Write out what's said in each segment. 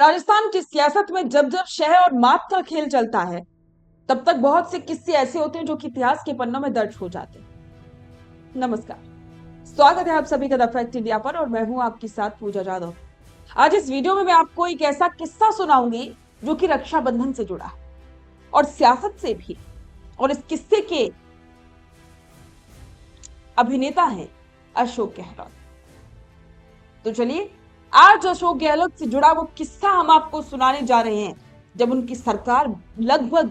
राजस्थान की सियासत में जब जब शह और मात का खेल चलता है, तब तक बहुत से किस्से ऐसे होते हैं जो कि इतिहास के पन्नों में दर्ज हो जाते हैं। नमस्कार, स्वागत है आप सभी का द फैक्ट इंडिया पर और मैं हूं आपके साथ पूजा जाधव। आज इस वीडियो में मैं आपको एक ऐसा किस्सा सुनाऊंगी जो कि रक्षाबंधन से जुड़ा है और सियासत से भी। और इस किस्से के अभिनेता हैं अशोक गहलोत। तो चलिए, आज अशोक गहलोत से जुड़ा वो किस्सा हम आपको सुनाने जा रहे हैं। जब उनकी सरकार लगभग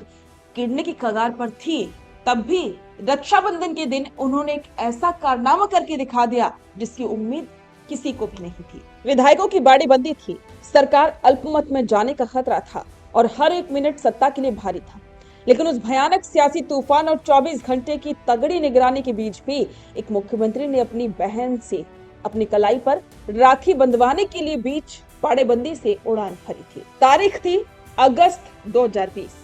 गिरने की कगार पर थी, तब भी रक्षाबंधन के दिन उन्होंने एक ऐसा कारनामा करके दिखा दिया जिसकी उम्मीद किसी को भी नहीं थी। विधायकों की बाड़ीबंदी थी, सरकार अल्पमत में जाने का खतरा था और हर एक मिनट सत्ता के लिए भारी था। लेकिन उस भयानक सियासी तूफान और 24 घंटे की तगड़ी निगरानी के बीच भी एक मुख्यमंत्री ने अपनी बहन से अपनी कलाई पर राखी बंधवाने के लिए बीच बाड़ेबंदी से उड़ान भरी थी। तारीख थी अगस्त 2020।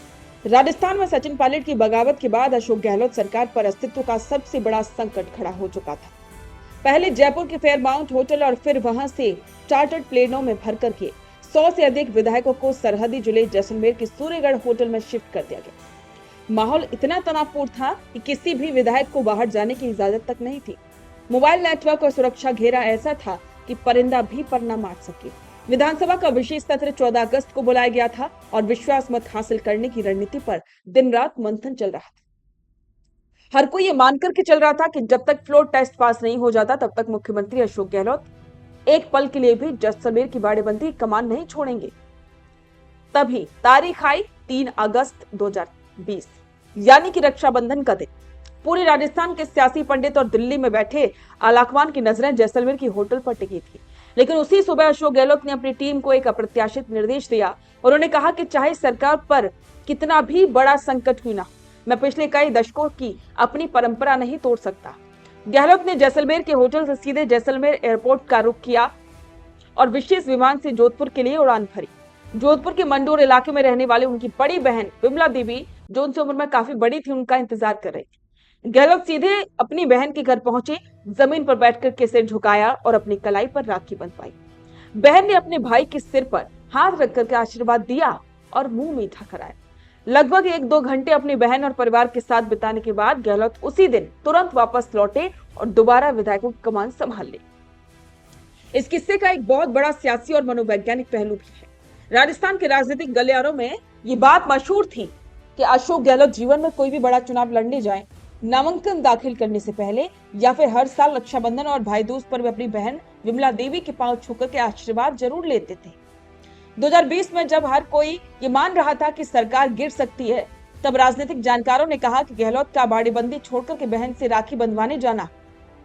राजस्थान में सचिन पायलट की बगावत के बाद अशोक गहलोत सरकार पर अस्तित्व का सबसे बड़ा संकट खड़ा हो चुका था। पहले जयपुर के फेयरमाउंट होटल और फिर वहां से चार्टर्ड प्लेनों में भरकर के 100 से अधिक विधायकों को सरहदी जिले जैसलमेर के सूर्यगढ़ होटल में शिफ्ट कर दिया गया। माहौल इतना तनावपूर्ण था कि किसी भी विधायक को बाहर जाने की इजाजत तक नहीं थी। मोबाइल नेटवर्क और सुरक्षा घेरा ऐसा था कि परिंदा भी पर न मार सके। विधानसभा का विशेष सत्र 14 अगस्त को बुलाया गया था और विश्वास मत हासिल करने की रणनीति पर दिन रात मंथन चल रहा था। हर कोई ये मानकर के चल रहा था कि जब तक फ्लोर टेस्ट पास नहीं हो जाता, तब तक मुख्यमंत्री अशोक गहलोत एक पल के लिए भी जैसलमेर की बाड़ेबंदी कमान नहीं छोड़ेंगे। तभी तारीख आई 3 अगस्त 2020, यानी कि रक्षाबंधन का दिन। पूरे राजस्थान के सियासी पंडित और दिल्ली में बैठे आलाकमान की नजरें जैसलमेर की होटल पर टिकी थी। लेकिन उसी सुबह अशोक गहलोत ने अपनी टीम को एक अप्रत्याशित निर्देश दिया। उन्होंने कहा कि चाहे सरकार पर कितना भी बड़ा संकट क्यों ना, मैं पिछले कई दशकों की अपनी परंपरा नहीं तोड़ सकता। गहलोत ने जैसलमेर के होटल से सीधे जैसलमेर एयरपोर्ट का रुख किया और विशेष विमान से जोधपुर के लिए उड़ान भरी। जोधपुर के मंडोर इलाके में रहने वाले उनकी बड़ी बहन विमला देवी, जो उनसे उम्र में काफी बड़ी थी, उनका इंतजार कर रही थी। गहलोत सीधे अपनी बहन के घर पहुंचे, जमीन पर बैठकर के सिर झुकाया और अपनी कलाई पर राखी बंधवाई। बहन ने अपने भाई के सिर पर हाथ रखकर के आशीर्वाद दिया और मुंह मीठा कराया। लगभग 1-2 घंटे अपनी बहन और परिवार के साथ बिताने के बाद गहलोत उसी दिन तुरंत वापस लौटे और दोबारा विधायकों की कमान संभाल ली। इस किस्से का एक बहुत बड़ा सियासी और मनोवैज्ञानिक पहलू भी है। राजस्थान के राजनीतिक गलियारों में ये बात मशहूर थी कि अशोक गहलोत जीवन में कोई भी बड़ा चुनाव लड़ने जाए, नामांकन दाखिल करने से पहले या फिर हर साल रक्षाबंधन और भाई दूज पर वे अपनी बहन विमला देवी के पांव छूकर के आशीर्वाद जरूर लेते थे। 2020 में जब हर कोई ये मान रहा था कि सरकार गिर सकती है, तब राजनीतिक जानकारों ने कहा कि गहलोत का बाड़ेबंदी छोड़कर के बहन से राखी बंधवाने जाना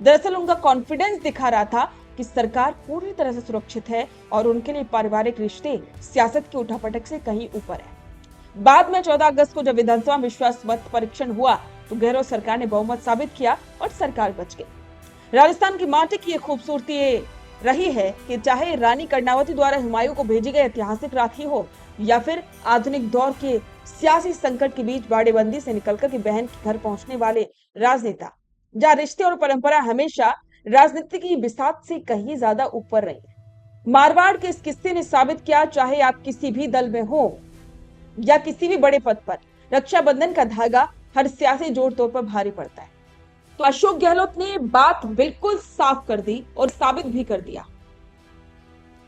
दरअसल उनका कॉन्फिडेंस दिखा रहा था कि सरकार पूरी तरह से सुरक्षित है और उनके लिए पारिवारिक रिश्ते सियासत की उठापटक से कहीं ऊपर है। बाद में 14 अगस्त को जब विधानसभा विश्वास मत परीक्षण हुआ, तो गहलोत सरकार ने बहुमत साबित किया और सरकार बच गई। राजस्थान की माटी की खूबसूरती रही है कि चाहे रानी कर्णावती द्वारा हुमायूं को भेजी गई ऐतिहासिक राखी हो या फिर आधुनिक दौर के सियासी संकट के बीच बाड़ेबंदी से निकलकर के बहन के घर पहुंचने वाले राजनेता, जहाँ रिश्ते और परंपरा हमेशा राजनीति की बिसात से कहीं ज्यादा ऊपर रही। मारवाड़ के इस किस्से ने साबित किया, चाहे आप किसी भी दल में हो या किसी भी बड़े पद पर, रक्षाबंधन का धागा हर सियासी जोड़ तोड़ पर भारी पड़ता है। तो अशोक गहलोत ने बात बिल्कुल साफ कर दी और साबित भी कर दिया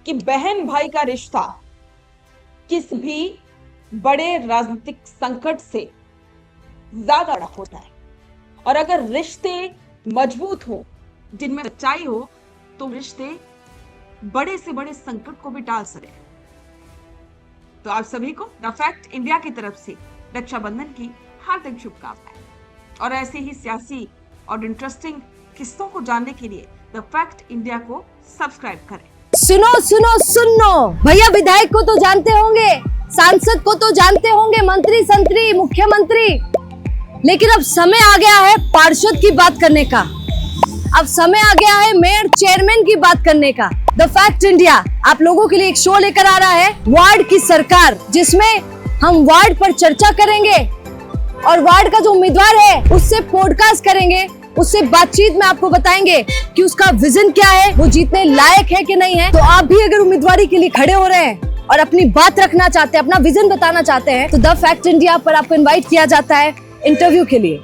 कि बहन भाई का रिश्ता किस भी बड़े राजनीतिक संकट से ज्यादा बड़ा होता है। और अगर रिश्ते मजबूत हो, जिनमें सच्चाई हो, तो रिश्ते बड़े से बड़े संकट को भी टाल सके। तो आप सभी को द फैक्ट इंडिया की तरफ से रक्षाबंधन की हार्दिक शुभकामनाएं। और ऐसे ही सियासी और इंटरेस्टिंग किस्सों को जानने के लिए द फैक्ट इंडिया को सब्सक्राइब करें। सुनो सुनो सुनो भैया, विधायक को तो जानते होंगे, सांसद को तो जानते होंगे, मंत्री संतरी मुख्यमंत्री, लेकिन अब समय आ गया है पार्षद की बात करने का। अब समय आ गया है मेयर चेयरमैन की बात करने का। द फैक्ट इंडिया आप लोगों के लिए एक शो लेकर आ रहा है, वार्ड की सरकार, जिसमें हम वार्ड पर चर्चा करेंगे और वार्ड का जो उम्मीदवार है उससे पॉडकास्ट करेंगे, उससे बातचीत में आपको बताएंगे कि उसका विजन क्या है, वो जीतने लायक है कि नहीं है। तो आप भी अगर उम्मीदवारी के लिए खड़े हो रहे हैं और अपनी बात रखना चाहते हैं, अपना विजन बताना चाहते हैं, तो द फैक्ट इंडिया पर आपको इनवाइट किया जाता है इंटरव्यू के लिए।